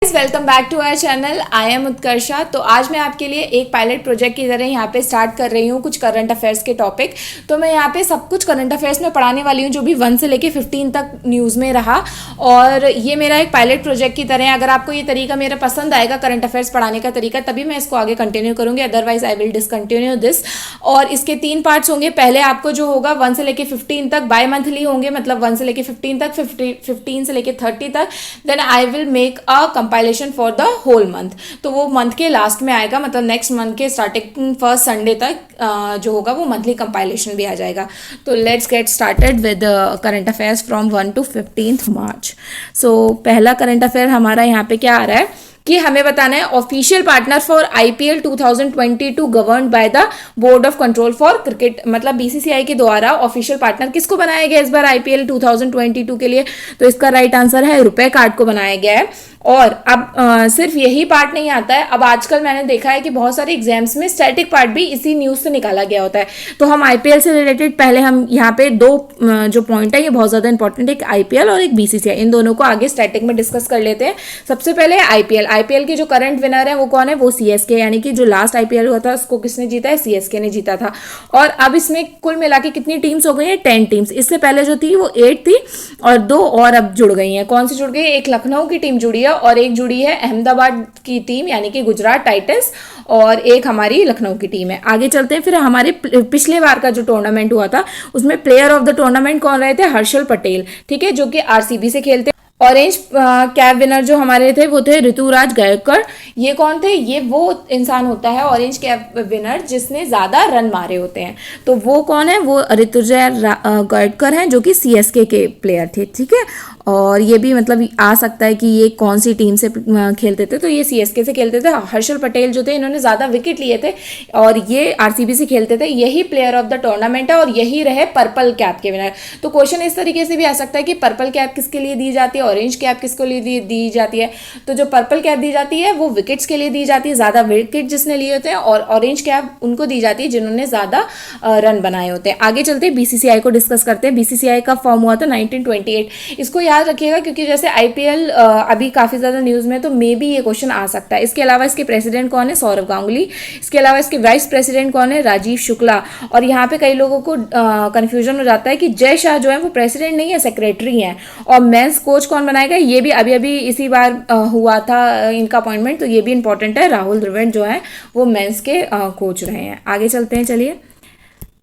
Guys, welcome back to our channel. I am Utkarsha. तो आज मैं आपके लिए एक पायलट प्रोजेक्ट की तरह यहाँ पे स्टार्ट कर रही हूँ कुछ करंट अफेयर्स के टॉपिक। तो मैं यहाँ पे सब कुछ करंट अफेयर्स में पढ़ाने वाली हूँ जो भी 1 से लेके 15 तक न्यूज़ में रहा। और ये मेरा एक पायलट प्रोजेक्ट की तरह है। अगर आपको ये तरीका मेरा पसंद आएगा करंट अफेयर्स पढ़ाने का तरीका, तभी मैं इसको आगे कंटिन्यू करूँगी, otherwise I will discontinue this. और इसके 3 पार्ट्स होंगे। पहले आपको जो होगा 1 से लेके 15 तक बाय मंथली होंगे, मतलब 1 से लेके 15 तक, 15 से लेके 30 तक। Then I will make a compilation for the whole month. तो वो मंथ के लास्ट में आएगा, मतलब नेक्स्ट मंथ के स्टार्टिंग फर्स्ट संडे तक जो होगा वो मंथली कंपाइलेशन भी आ जाएगा। तो let's get started with current affairs from 1 to 15 मार्च। सो पहला करंट अफेयर हमारा यहाँ पे क्या आ रहा है कि हमें बताना है official partner for IPL 2022 governed by the board of control for cricket, मतलब बीसीसीआई के द्वारा ऑफिशियल पार्टनर किसको बनाया गया इस बार आईपीएल 2022 के लिए। तो इसका राइट आंसर है रुपए कार्ड को बनाया गया है। और अब सिर्फ यही पार्ट नहीं आता है, अब आजकल मैंने देखा है कि बहुत सारे एग्जाम्स में स्टैटिक पार्ट भी इसी न्यूज़ से निकाला गया होता है। तो हम आईपीएल से रिलेटेड पहले हम यहाँ पे दो जो पॉइंट है ये बहुत ज़्यादा इंपॉर्टेंट है, एक आईपीएल और एक बीसीसीआई, इन दोनों को आगे स्टैटिक में डिस्कस कर लेते हैं। सबसे पहले आईपीएल के जो करंट विनर है वो कौन है, वो सीएसके, यानी कि जो लास्ट आईपीएल हुआ था उसको किसने जीता है, सीएसके ने जीता था। और अब इसमें कुल मिला के कितनी टीम्स हो गई हैं, 10 टीम्स। इससे पहले जो थी वो 8 थी और 2 और अब जुड़ गई हैं। कौन सी जुड़ गई है, एक लखनऊ की टीम जुड़ी है और एक जुड़ी है अहमदाबाद की टीम यानी कि गुजरात टाइटंस, और एक हमारी लखनऊ की टीम है। आगे चलते हैं। फिर हमारे पिछले बार का जो टूर्नामेंट हुआ था उसमें प्लेयर ऑफ द टूर्नामेंट कौन रहे थे, हर्षल पटेल, ठीक है, जो कि आरसीबी से खेलते। ऑरेंज कैप विनर जो हमारे थे वो थे ऋतुराज गायकवाड़। ये कौन थे, ये वो इंसान होता है ऑरेंज कैप विनर जिसने ज़्यादा रन मारे होते हैं। तो वो कौन है, वो ऋतुराज गायकवाड़ हैं जो कि सीएसके के प्लेयर थे, ठीक है। और ये भी मतलब आ सकता है कि ये कौन सी टीम से खेलते थे, तो ये सीएसके से खेलते थे। हर्षल पटेल जो थे इन्होंने ज़्यादा विकेट लिए थे और ये आरसीबी से खेलते थे। यही प्लेयर ऑफ द टूर्नामेंट है और यही रहे पर्पल कैप के विनर। तो क्वेश्चन इस तरीके से भी आ सकता है कि पर्पल कैप किसके लिए दी जाती है, ऑरेंज कैप किसको लिए दी जाती है। तो जो पर्पल कैप दी जाती है वो विकेट्स के लिए दी जाती है, ज़्यादा विकेट जिसने लिए होते हैं, और ऑरेंज कैप उनको दी जाती है जिन्होंने ज़्यादा रन बनाए होते हैं। आगे चलते हैं, बीसीसीआई को डिस्कस करते हैं। बीसीसीआई का फॉर्म हुआ था 1928। इसको याद रखिएगा क्योंकि जैसे आईपीएल अभी काफ़ी ज़्यादा न्यूज़ में, तो मे बी ये क्वेश्चन आ सकता है। इसके अलावा इसके प्रेसिडेंट कौन है, सौरव गांगुली। इसके अलावा इसके वाइस प्रेसिडेंट कौन है, राजीव शुक्ला। और यहाँ पे कई लोगों को कन्फ्यूजन हो जाता है कि जय शाह जो है वो प्रेसिडेंट नहीं है, सेक्रेटरी हैं। और मेंस कोच कौन बनाएगा, ये भी अभी इसी बार हुआ था इनका अपॉइंटमेंट, तो ये भी इंपॉर्टेंट है। राहुल द्रविड़ जो है वो मेंस के कोच रहे हैं। आगे चलते हैं, चलिए।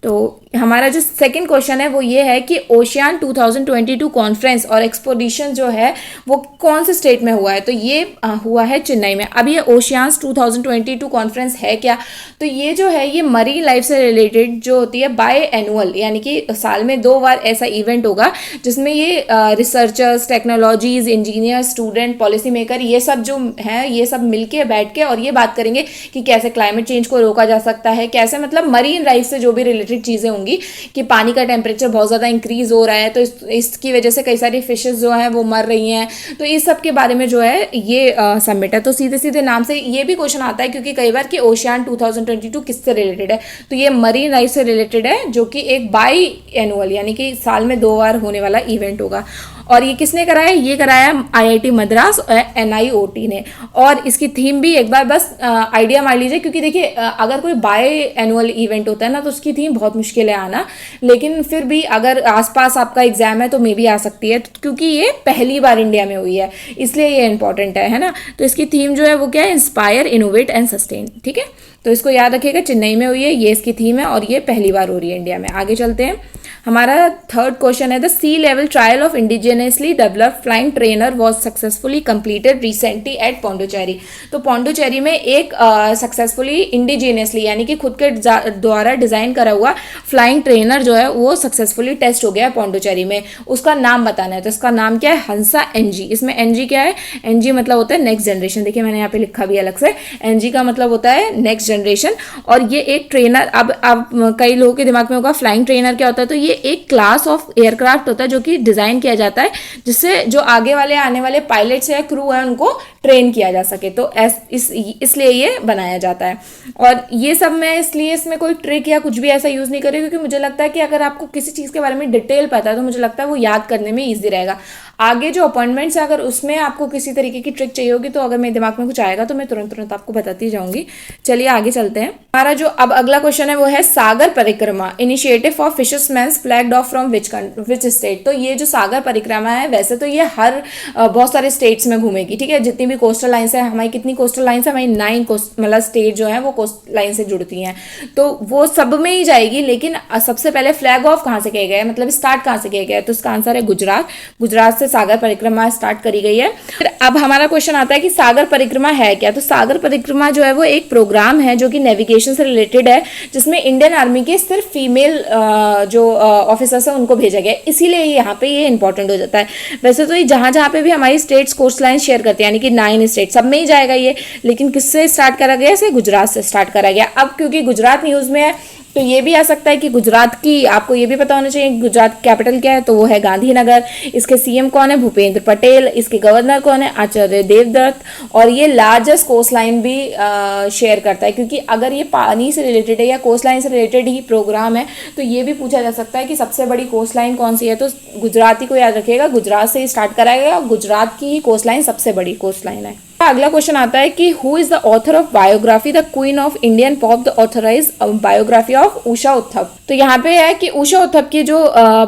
तो हमारा जो सेकंड क्वेश्चन है वो ये है कि ओशियान 2022 कॉन्फ्रेंस और एक्सपोजिशन जो है वो कौन से स्टेट में हुआ है। तो ये हुआ है चेन्नई में। अब ये ओशियान्स 2022 कॉन्फ्रेंस है क्या, तो ये जो है ये मरीन लाइफ से रिलेटेड जो होती है बाय एनुअल, यानी कि साल में 2 बार ऐसा इवेंट होगा जिसमें ये researchers, technologies, engineer, student, policy maker, ये सब जो है ये सब मिलके बैठ के और ये बात करेंगे कि कैसे क्लाइमेट चेंज को रोका जा सकता है, कैसे मतलब मरीन लाइफ से जो भी रिलेटेड चीज़ें होंगी कि पानी का टेम्परेचर बहुत ज़्यादा इंक्रीज हो रहा है तो इसकी वजह से कई सारी फिशेस जो हैं वो मर रही हैं। तो इस सब के बारे में जो है ये समिट है। तो सीधे सीधे नाम से ये भी क्वेश्चन आता है क्योंकि कई बार कि ओशियान 2022 किससे रिलेटेड है, तो ये मरीन लाइफ से रिलेटेड है जो कि एक बाई एनुअल यानी कि साल में 2 बार होने वाला इवेंट होगा। और ये किसने कराया, ये कराया आईआईटी मद्रास और एनआईओटी ने। और इसकी थीम भी एक बार बस आइडिया मार लीजिए, क्योंकि देखिए अगर कोई बाय एनुअल इवेंट होता है ना तो उसकी थीम बहुत मुश्किल है आना, लेकिन फिर भी अगर आसपास आपका एग्जाम है तो मे भी आ सकती है, क्योंकि ये पहली बार इंडिया में हुई है इसलिए ये इंपॉर्टेंट है ना। तो इसकी थीम जो है वो क्या है, इंस्पायर, इनोवेट एंड सस्टेन, ठीक है। तो इसको याद रखिएगा, चेन्नई में हुई है, ये इसकी थीम है और ये पहली बार हो रही है इंडिया में। आगे चलते हैं। हमारा थर्ड क्वेश्चन है the sea level trial of indigenously developed flying trainer was successfully completed recently at Pondicherry. तो पौंडीचेरी में एक सक्सेसफुली इंडिजिनियसली यानी कि खुद के द्वारा डिजाइन करा हुआ फ्लाइंग ट्रेनर जो है वो सक्सेसफुली टेस्ट हो गया पौंडीचेरी में। उसका नाम बताना है, तो इसका नाम क्या है, हंसा एनजी। इसमें एनजी क्या है, एनजी मतलब होता है नेक्स्ट जनरेशन। देखिए मैंने यहाँ पे लिखा भी अलग से, एनजी का मतलब होता है नेक्स्ट जनरेशन। और ये एक ट्रेनर, अब कई लोगों के दिमाग में होगा फ्लाइंग ट्रेनर क्या होता है, तो ये एक क्लास ऑफ एयरक्राफ्ट होता है जो कि डिज़ाइन किया जाता है जिससे जो आगे वाले आने वाले पायलट्स या क्रू है उनको ट्रेन किया जा सके। तो इसलिए ये बनाया जाता है। और ये सब मैं इसलिए इसमें कोई ट्रिक या कुछ भी ऐसा यूज़ नहीं करी क्योंकि मुझे लगता है कि अगर आपको किसी चीज़ के बारे में डिटेल पता है तो मुझे लगता है वो याद करने में ईजी रहेगा। आगे जो अपॉइंटमेंट्स है अगर उसमें आपको किसी तरीके की ट्रिक चाहिए होगी तो अगर मेरे दिमाग में कुछ आएगा तो मैं तुरंत आपको बताती जाऊंगी। चलिए आगे चलते हैं। हमारा जो अब अगला क्वेश्चन है वो है Sagar Parikrama initiative for fishersman flagged off from which state. तो ये जो सागर परिक्रमा है वैसे तो ये हर बहुत सारे स्टेट्स में घूमेगी, ठीक है। जितनी भी कोस्टल लाइन्स है, हमारी कितनी कोस्टल लाइन्स है, हमारी 9 मतलब स्टेट जो है वो कोस्ट लाइन से जुड़ती हैं, तो वो सब में ही जाएगी। लेकिन सबसे पहले फ्लैग ऑफ कहाँ से किया गया है, मतलब स्टार्ट कहाँ से किया गया है, तो इसका आंसर है गुजरात। गुजरात से सागर परिक्रमा स्टार्ट करी गई है। फिर अब हमारा क्वेश्चन आता है कि सागर परिक्रमा है क्या। तो सागर परिक्रमा जो है वो एक प्रोग्राम है जो कि नेविगेशन से रिलेटेड है, जिसमें इंडियन आर्मी के सिर्फ फीमेल जो ऑफिसर्स हैं उनको भेजा गया है, इसीलिए यहाँ पे ये इंपॉर्टेंट हो जाता है। वैसे तो ये जहाँ जहाँ पे भी हमारी स्टेट्स कोस्ट लाइन शेयर करते हैं, यानी कि 9 स्टेट, सब में ही जाएगा ये, लेकिन किससे स्टार्ट करा गया, इसे गुजरात से स्टार्ट करा गया। अब क्योंकि गुजरात न्यूज़ में है तो ये भी आ सकता है कि गुजरात की, आपको ये भी पता होना चाहिए गुजरात कैपिटल क्या है, तो वो है गांधीनगर। इसके सीएम कौन है, भूपेंद्र पटेल। इसके गवर्नर कौन है, आचार्य देवव्रत। और ये लार्जेस्ट कोस्ट लाइन भी शेयर करता है, क्योंकि अगर ये पानी से रिलेटेड है या कोस्ट लाइन से रिलेटेड ही प्रोग्राम है तो ये भी पूछा जा सकता है कि सबसे बड़ी कोस्ट लाइन कौन सी है। तो गुजराती को याद रखिएगा, गुजरात से ही स्टार्ट कराएगा, गुजरात की ही कोस्ट लाइन सबसे बड़ी कोस्ट लाइन है। अगला क्वेश्चन आता है कि who is the author of biography the queen of Indian pop the authorise biography of Usha Uthup. तो यहाँ पे है कि उषा उत्थप की जो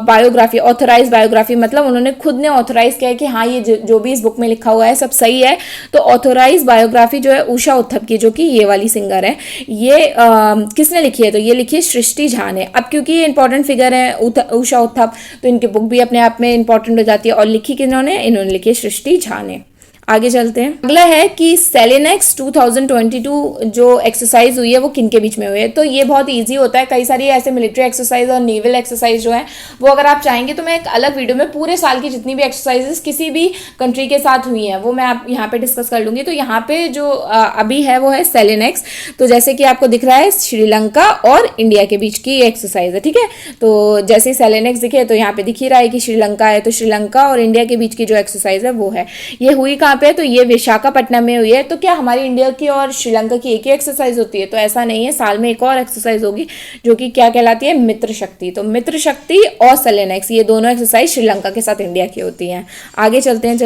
बायोग्राफी, ऑथराइज बायोग्राफी, मतलब उन्होंने खुद ने ऑथराइज किया है कि हाँ ये जो भी इस बुक में लिखा हुआ है सब सही है। तो ऑथराइज बायोग्राफी जो है उषा उत्थप की, जो कि ये वाली सिंगर है, ये किसने लिखी है, तो ये लिखी है सृष्टि झा ने। अब क्योंकि ये इंपॉर्टेंट फिगर है उषा उत्थप, तो इनकी बुक भी अपने आप में इंपॉर्टेंट हो जाती है। और लिखी किन्होंने, इन्होंने लिखी है सृष्टि झा ने। आगे चलते हैं। अगला है कि सेलेनेक्स 2022 जो एक्सरसाइज हुई है वो किन के बीच में हुई है। तो ये बहुत इजी होता है, कई सारी ऐसे मिलिट्री एक्सरसाइज और नेवल एक्सरसाइज जो है वो अगर आप चाहेंगे तो मैं एक अलग वीडियो में पूरे साल की जितनी भी एक्सरसाइजेस किसी भी कंट्री के साथ हुई हैं वो मैं आप यहाँ पे डिस्कस कर लूँगी। तो यहाँ पे जो अभी है वो है सेलेनेक्स। तो जैसे कि आपको दिख रहा है श्रीलंका और इंडिया के बीच की एक्सरसाइज है, ठीक है। तो जैसे ही सेलेनेक्स दिखे तो यहाँ पे दिख ही रहा है कि श्रीलंका है, तो श्रीलंका और इंडिया के बीच की जो एक्सरसाइज है वो है। ये हुई कहाँ पे, तो ये विशाखापट्टनम में हुई है। तो क्या हमारी इंडिया की और श्रीलंका की एक ही एक्सरसाइज होती है, तो ऐसा नहीं है, साल में एक और एक्सरसाइज होगी जो कि क्या कहलाती है, मित्र शक्ति। तो मित्र शक्ति और सेलेनेक्स ये दोनों एक्सरसाइज श्रीलंका के साथ इंडिया की होती हैं। आगे चलते हैं,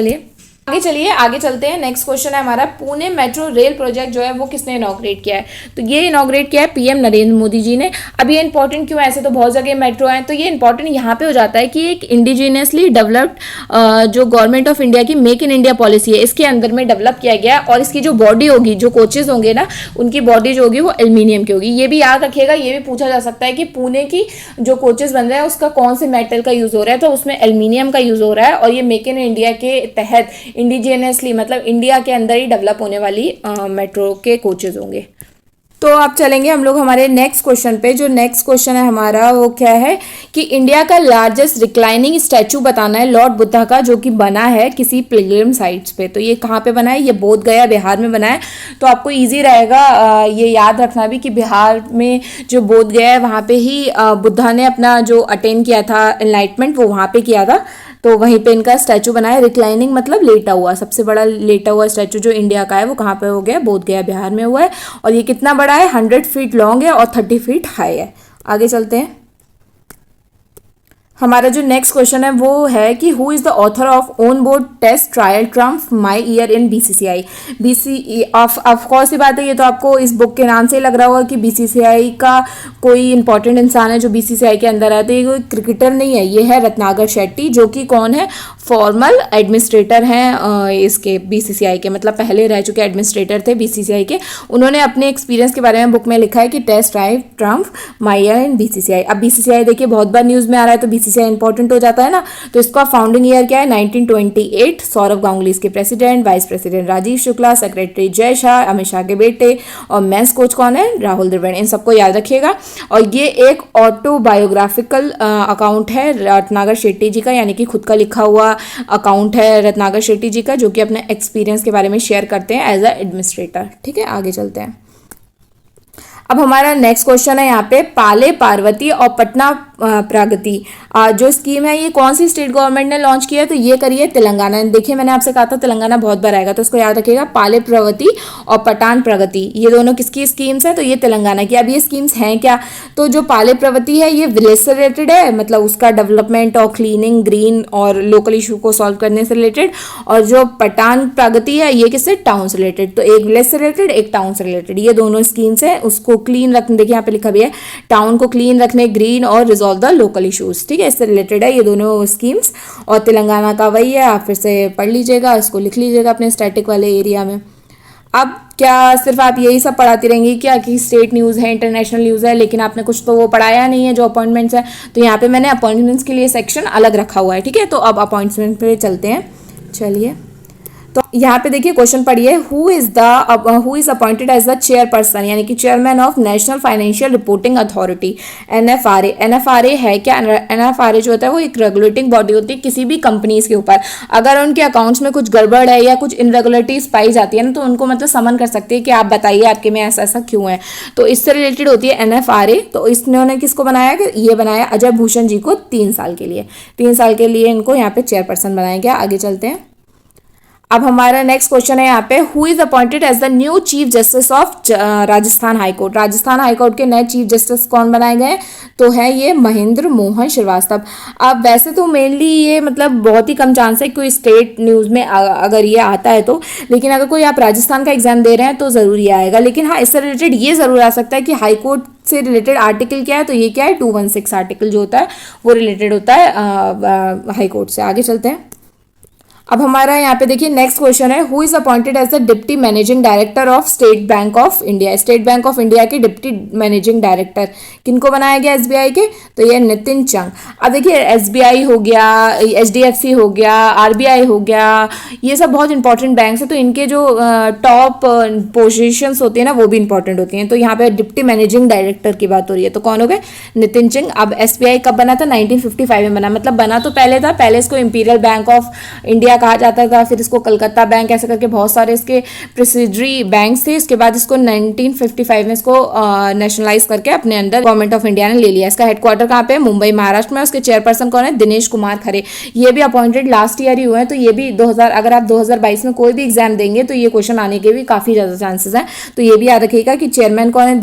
आगे चलते हैं। नेक्स्ट क्वेश्चन है हमारा, पुणे मेट्रो रेल प्रोजेक्ट जो है वो किसने इनॉग्रेट किया है। तो ये इनॉग्रेट किया है पीएम नरेंद्र मोदी जी ने। अब ये इंपॉर्टेंट क्यों है, ऐसे तो बहुत जगह मेट्रो है, तो ये इंपॉर्टेंट यहाँ पे हो जाता है कि एक इंडिजिनियसली डेवलप्ड जो गवर्नमेंट ऑफ इंडिया की मेक इन इंडिया पॉलिसी है, इसके अंदर में डेवलप किया गया। और इसकी जो बॉडी होगी, जो कोचेज होंगे ना, उनकी बॉडी जो होगी वो एल्यूमिनियम की होगी। ये भी याद रखिएगा, ये भी पूछा जा सकता है कि पुणे की जो कोचेज बन रहे हैं उसका कौन से मेटल का यूज हो रहा है, तो उसमें एल्यूमिनियम का यूज हो रहा है। और ये मेक इन इंडिया के तहत इंडिजिनियसली, मतलब इंडिया के अंदर ही डेवलप होने वाली मेट्रो के कोचेज होंगे। तो अब चलेंगे हम लोग हमारे नेक्स्ट क्वेश्चन पे। जो नेक्स्ट क्वेश्चन है हमारा वो क्या है कि इंडिया का लार्जेस्ट रिक्लाइनिंग स्टैचू बताना है लॉर्ड बुद्धा का, जो कि बना है किसी पिलग्रिम साइट्स पे। तो ये कहाँ पे बना है, ये बोध गया बिहार में बना है। तो आपको इजी रहेगा ये याद रखना भी कि बिहार में जो बोध गया है वहाँ पे ही बुद्धा ने अपना जो अटेन किया था एनलाइटमेंट, वो वहाँ पे किया था। तो वहीं पे इनका स्टैचू बना है। रिक्लाइनिंग मतलब लेटा हुआ, सबसे बड़ा लेटा हुआ स्टैचू जो इंडिया का है वो कहाँ पे हो गया, बोध गया बिहार में हुआ है। और ये कितना बड़ा है, 100 फीट लॉन्ग है और 30 फीट हाई है। आगे चलते हैं। हमारा जो नेक्स्ट क्वेश्चन है वो है कि who is the author of on board test trial Trump my year in BCCI. Of course ही बात है, ये तो आपको इस बुक के नाम से ही लग रहा होगा कि बीसीसीआई का कोई इंपॉर्टेंट इंसान है जो बीसीसीआई के अंदर है। तो ये कोई क्रिकेटर नहीं है, ये है रत्नाकर शेट्टी, जो कि कौन है, फॉर्मल एडमिनिस्ट्रेटर हैं इसके बीसीसीआई के, मतलब पहले रह चुके एडमिनिस्ट्रेटर थे बीसीसीआई के। उन्होंने अपने एक्सपीरियंस के बारे में बुक में लिखा है कि test trial Trump my year in BCCI. अब बीसीसीआई देखिए बहुत बार न्यूज़ में आ रहा है, तो बीसीसीआई इंपॉर्टेंट हो जाता है ना। तो इसका फाउंडिंग ईयर क्या है, 1928। सौरभ गांगुली इसके president, vice president Rajeev Shukla, secretary Jay Shah, Amit Shah के बेटे, और मेंस कोच कौन है, राहुल द्रविड़। इन सबको याद रखिएगा। और ये एक ऑटोबायोग्राफिकल अकाउंट है रत्नाकर शेट्टी जी का, यानी कि खुद का लिखा हुआ अकाउंट है रत्नाकर शेट्टी जी का, जो कि अपने एक्सपीरियंस के बारे में शेयर करते हैं एज अ एडमिनिस्ट्रेटर। ठीक है, आगे चलते हैं। अब हमारा नेक्स्ट क्वेश्चन है यहाँ पे, पाले पार्वती और पटना प्रगति जो स्कीम है ये कौन सी स्टेट गवर्नमेंट ने लॉन्च किया है, तो ये करी है तेलंगाना ने। देखिए मैंने आपसे कहा था तेलंगाना बहुत बार आएगा, तो इसको याद रखिएगा। पाले प्रगति और पठान प्रगति, ये दोनों किसकी स्कीम्स हैं, तो ये तेलंगाना की। अब ये स्कीम्स हैं क्या, तो जो पाले प्रगति है ये विलेज से रिलेटेड है, मतलब उसका डेवलपमेंट और क्लीनिंग, ग्रीन और लोकल इशू को सॉल्व करने से रिलेटेड। और जो पठान प्रगति है ये किससे, टाउन से रिलेटेड। तो एक विलेज से रिलेटेड, एक टाउन से रिलेटेड, ये दोनों स्कीम्स है। उसको क्लीन रखने, देखिए यहाँ पे लिखा भी है, टाउन को क्लीन रखने, ग्रीन और रिजॉल्व द लोकल इशूज, ठीक है, इससे रिलेटेड है ये दोनों स्कीम्स। और तेलंगाना का वही है, आप फिर से पढ़ लीजिएगा, इसको लिख लीजिएगा अपने स्टैटिक वाले एरिया में। अब क्या सिर्फ आप यही सब पढ़ाती रहेंगी क्या, कि स्टेट न्यूज़ है, इंटरनेशनल न्यूज़ है, लेकिन आपने कुछ तो वो पढ़ाया नहीं है जो अपॉइंटमेंट्स है। तो यहाँ पे मैंने अपॉइंटमेंट्स के लिए सेक्शन अलग रखा हुआ है, ठीक है। तो अब अपॉइंटमेंट पे चलते हैं, चलिए। तो यहाँ पे देखिए क्वेश्चन पढ़िए, who is appointed as the chairperson, यानी कि chairman of national financial reporting authority, NFRA. NFRA है क्या, एनएफआरए जो होता है वो एक रेगुलेटिंग बॉडी होती है किसी भी कंपनीज के ऊपर। अगर उनके अकाउंट्स में कुछ गड़बड़ है या कुछ इनरेगुलरिटीज पाई जाती है ना, तो उनको मतलब समन कर सकती है कि आप बताइए आपके में ऐसा ऐसा क्यों है। तो इससे रिलेटेड होती है एनएफआरए। तो इन्होंने किसको बनाया, कि ये बनाया अजय भूषण जी को 3 साल के लिए। 3 साल के लिए इनको यहाँ पे चेयरपर्सन बनाया गया। आगे चलते हैं। अब हमारा नेक्स्ट क्वेश्चन है यहाँ पे, who is appointed as the new chief justice of Rajasthan high court. Rajasthan high court के नए चीफ जस्टिस कौन बनाए गए, तो है ये महेंद्र मोहन श्रीवास्तव। अब वैसे तो मेनली ये मतलब बहुत ही कम चांस है कोई स्टेट न्यूज़ में अगर ये आता है तो, लेकिन अगर कोई आप राजस्थान का एग्जाम दे रहे हैं तो ज़रूर ये आएगा। लेकिन हाँ, इससे रिलेटेड ये ज़रूर आ सकता है कि हाई कोर्ट से रिलेटेड आर्टिकल क्या है, तो ये क्या है, 216 आर्टिकल जो होता है वो रिलेटेड होता है हाई कोर्ट से। आगे चलते हैं। अब हमारा यहाँ पे देखिए नेक्स्ट क्वेश्चन है, who is appointed as the deputy managing director of state bank of India. State bank of India के डिप्टी मैनेजिंग डायरेक्टर किनको बनाया गया एसबीआई के, तो ये नितिन चंग। अब देखिए एसबीआई हो गया, एचडीएफसी हो गया, आरबीआई हो गया, ये सब बहुत इंपॉर्टेंट बैंक्स हैं। तो इनके जो टॉप पोजीशंस होती है ना वो भी इंपॉर्टेंट होती हैं। तो यहाँ पे डिप्टी मैनेजिंग डायरेक्टर की बात हो रही है, तो कौन हो गए, नितिन चंग। अब एसबीआई कब बना था, 1955 में बना, मतलब बना तो पहले था, पहले इसको इंपीरियल बैंक ऑफ इंडिया कहा जाता था, फिर इसको कलकत्ता बैंक, ऐसे करके बहुत सारे इसके प्रेसिडरी बैंक्स थे। इसके बाद इसको 1955 में इसको नेशनलाइज करके अपने अंदर गवर्नमेंट ऑफ इंडिया ने ले लिया। इसका हेडक्वार्टर कहाँ पे है, मुंबई महाराष्ट्र में। उसके चेयरपर्सन कौन है, दिनेश कुमार खरे। ये भी अपॉइंटेड लास्ट ईयर ही हुए हैं। तो ये भी 2000, अगर आप 2022 में कोई भी एग्जाम देंगे तो ये क्वेश्चन आने के भी काफी ज्यादा चांसेस हैं। तो ये भी याद रखिएगा कि चेयरमैन कौन है,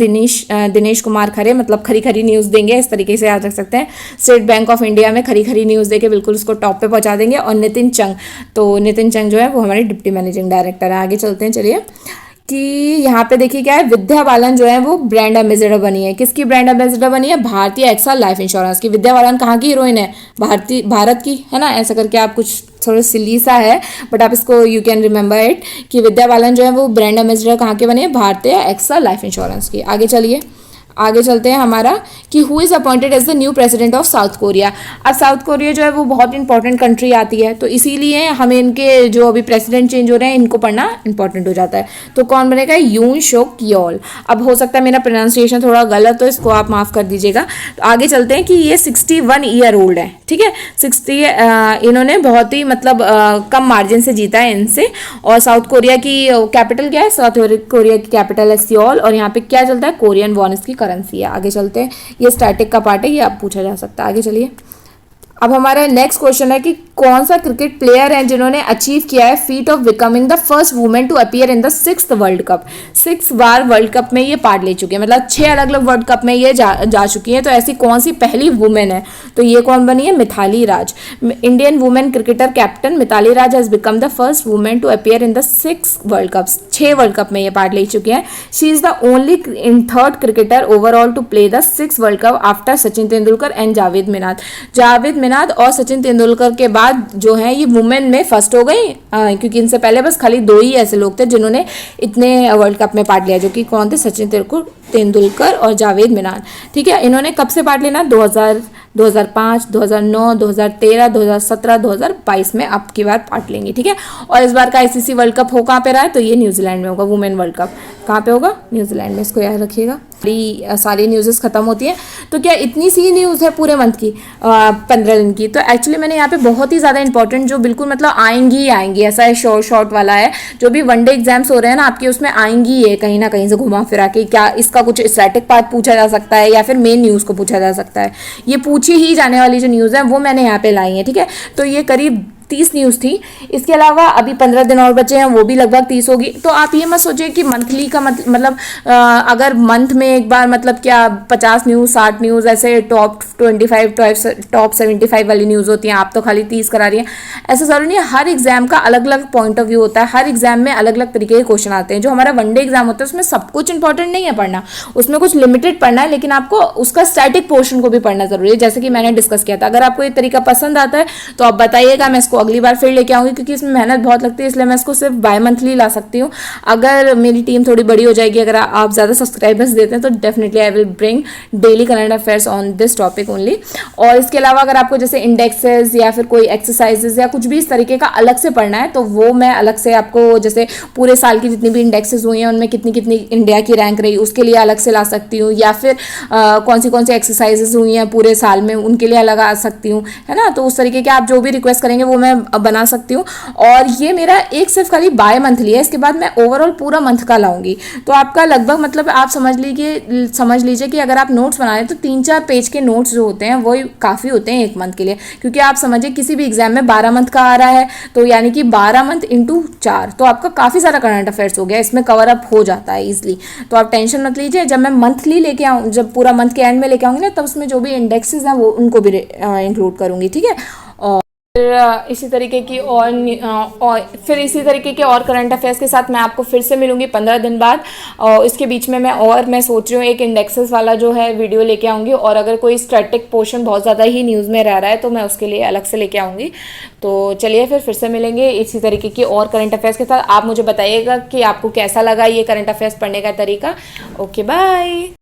दिनेश कुमार खरे, मतलब खरी खरी न्यूज देंगे, इस तरीके से याद रख सकते हैं। स्टेट बैंक ऑफ इंडिया में खरी खरी न्यूज देके बिल्कुल उसको टॉप पे पहुंचा देंगे। और नितिन चंग, तो नितिन चंग जो है वो हमारे डिप्टी मैनेजिंग डायरेक्टर है। आगे चलते हैं, चलिए। कि यहाँ पे देखिए क्या है, विद्या बालन जो है वो ब्रांड एम्बेसडर बनी है। किसकी ब्रांड एम्बेसडर बनी है, भारतीय एक्सा लाइफ इंश्योरेंस की। विद्या बालन कहाँ की हीरोइन है, भारत की है ना, ऐसा करके आप कुछ थोड़ा सिली सा है बट आप इसको यू कैन रिमेंबर इट, कि विद्या बालन जो है वो ब्रांड एम्बेसडर कहाँ के बनी है, भारतीय एक्सा लाइफ इंश्योरेंस की। आगे चलिए, आगे चलते हैं हमारा, कि who is appointed as the new president of South Korea. अब साउथ कोरिया जो है वो बहुत इंपॉर्टेंट कंट्री आती है, तो इसीलिए हमें इनके जो अभी प्रेसिडेंट चेंज हो रहे हैं इनको पढ़ना इंपॉर्टेंट हो जाता है। तो कौन बनेगा, यून शोक योल। अब हो सकता है मेरा प्रोनाउंसिएशन थोड़ा गलत हो, इसको आप माफ कर दीजिएगा। तो आगे चलते हैं कि ये 61 ईयर ओल्ड है, ठीक है, 60। इन्होंने बहुत ही मतलब कम मार्जिन से जीता है इनसे। और साउथ कोरिया की कैपिटल क्या है, साउथ कोरिया की कैपिटल है सियोल। और यहाँ पे क्या चलता है, कोरियन वॉन इसकी करेंसी है। आगे चलते हैं, ये स्टैटिक का पार्ट है, ये आप पूछा जा सकता है। आगे चलिए। अब हमारा नेक्स्ट क्वेश्चन है कि कौन सा क्रिकेट प्लेयर है जिन्होंने अचीव किया है feat of becoming the first women to appear in the 6th world cup. 6 बार वर्ल्ड कप में ये पार्ट ले चुकी है, मतलब 6 अलग अलग वर्ल्ड कप में ये जा चुकी है। तो ऐसी कौन सी पहली वुमेन है, तो ये कौन बनी है, Mitali Raj. Indian women cricketer captain Mitali Raj has become the first women to appear in the 6 world cup. 6 world cup में ये पार्ट ले चुकी है। She is the only in third cricketer overall to play the 6 world cup after Sachin Tendulkar and Javed Miandad. Javed Miandad और सचिन तेंदुलकर के बाद जो है ये वुमेन में फर्स्ट हो गई, क्योंकि इनसे पहले बस खाली 2 ही ऐसे लोग थे जिन्होंने इतने वर्ल्ड कप में पार्ट लिया, जो कि कौन थे, सचिन तेंदुलकर और जावेद मिनाज। ठीक है, इन्होंने कब से पार्ट लेना, 2000, 2005, 2009, 2013, 2017, 2022 में अब की बार पार्ट लेंगे। ठीक है, और इस बार का आईसीसी वर्ल्ड कप हो कहाँ पे रहा है, तो ये न्यूजीलैंड में होगा। वुमेन वर्ल्ड कप कहाँ पे होगा, न्यूजीलैंड में, इसको याद रखिएगा। सारी न्यूज़ेस खत्म होती हैं। तो क्या इतनी सी न्यूज़ है पूरे मंथ की, 15 दिन की। तो एक्चुअली मैंने यहाँ पे बहुत ही ज़्यादा इंपॉर्टेंट जो बिल्कुल मतलब आएंगी ही आएंगी, ऐसा है शॉर्ट वाला है। जो भी वनडे एग्जाम्स हो रहे हैं ना आपके, उसमें आएंगी ये कहीं ना कहीं से घुमा फिरा के, क्या इसका उसका कुछ स्टैटिक पार्ट पूछा जा सकता है या फिर मेन न्यूज़ को पूछा जा सकता है। ये पूछी ही जाने वाली जो न्यूज़ है वो मैंने यहाँ पे लाई है, ठीक है। तो ये करीब 30 न्यूज़ थी। इसके अलावा अभी 15 दिन और बचे हैं, वो भी लगभग 30 होगी। तो आप ये मत सोचिए कि मंथली का मतलब अगर मंथ में एक बार मतलब क्या 50 न्यूज़ 60 न्यूज़ ऐसे टॉप 25 टॉप 75 वाली न्यूज़ होती हैं, आप तो खाली 30 करा रही हैं, ऐसा ज़रूरी नहीं है। हर एग्जाम का अलग अलग पॉइंट ऑफ व्यू होता है, हर एग्जाम में अलग अलग तरीके के क्वेश्चन आते हैं। जो हमारा वनडे एग्जाम होता है उसमें सब कुछ इंपॉर्टेंट नहीं है पढ़ना, उसमें कुछ लिमिटेड पढ़ना है, लेकिन आपको उसका स्टैटिक पोर्शन को भी पढ़ना जरूरी है, जैसे कि मैंने डिस्कस किया था। अगर आपको ये तरीका पसंद आता है तो आप बताइएगा, मैं इसको अगली बार फिर लेके आऊंगी, क्योंकि इसमें मेहनत बहुत लगती है, इसलिए मैं इसको सिर्फ बाय मंथली ला सकती हूँ। अगर मेरी टीम थोड़ी बड़ी हो जाएगी, अगर आप ज़्यादा सब्सक्राइबर्स देते हैं, तो definitely I will bring daily current affairs on this topic only. और इसके अलावा अगर आपको जैसे इंडेक्सेस या फिर कोई एक्सरसाइजेस या कुछ भी इस तरीके का अलग से पढ़ना है, तो वो मैं अलग से आपको, जैसे पूरे साल की जितनी भी इंडेक्सेस हुई हैं उनमें कितनी कितनी इंडिया की रैंक रही, उसके लिए अलग से ला सकती हूँ, या फिर कौन सी एक्सरसाइजेस हुई हैं पूरे साल में, उनके लिए अलग आ सकती हूँ, है ना। तो उस तरीके के आप जो भी रिक्वेस्ट करेंगे वो मैं बना सकती हूँ। और ये मेरा एक सिर्फ खाली बाय मंथली है, इसके बाद मैं ओवरऑल पूरा मंथ का लाऊंगी। तो आपका लगभग मतलब आप समझ लीजिए कि अगर आप नोट्स बना रहे हैं तो 3-4 पेज के नोट्स जो होते हैं वो काफ़ी होते हैं एक मंथ के लिए। क्योंकि आप समझिए किसी भी एग्जाम में 12 मंथ का आ रहा है, तो यानी कि 12 मंथ इंटू 4, तो आपका काफ़ी सारा करंट अफेयर्स हो गया, इसमें कवर अप हो जाता है ईजिली। तो आप टेंशन मत लीजिए, जब मैं मंथली लेके आऊँ, जब पूरा मंथ के एंड में लेके आऊँगी ना, तब उसमें जो भी इंडेक्सेस हैं वो उनको भी इंक्लूड करूँगी, ठीक है। फिर इसी तरीके की और फिर इसी तरीके के और करंट अफेयर्स के साथ मैं आपको फिर से मिलूंगी 15 दिन बाद। और इसके बीच में मैं सोच रही हूँ एक इंडेक्सेस वाला जो है वीडियो लेके आऊँगी, और अगर कोई स्टैटिक पोर्शन बहुत ज़्यादा ही न्यूज़ में रह रहा है तो मैं उसके लिए अलग से लेके आऊँगी। तो चलिए फिर से मिलेंगे इसी तरीके की और करंट अफेयर्स के साथ। आप मुझे बताइएगा कि आपको कैसा लगा ये करंट अफेयर्स पढ़ने का तरीका। Okay bye.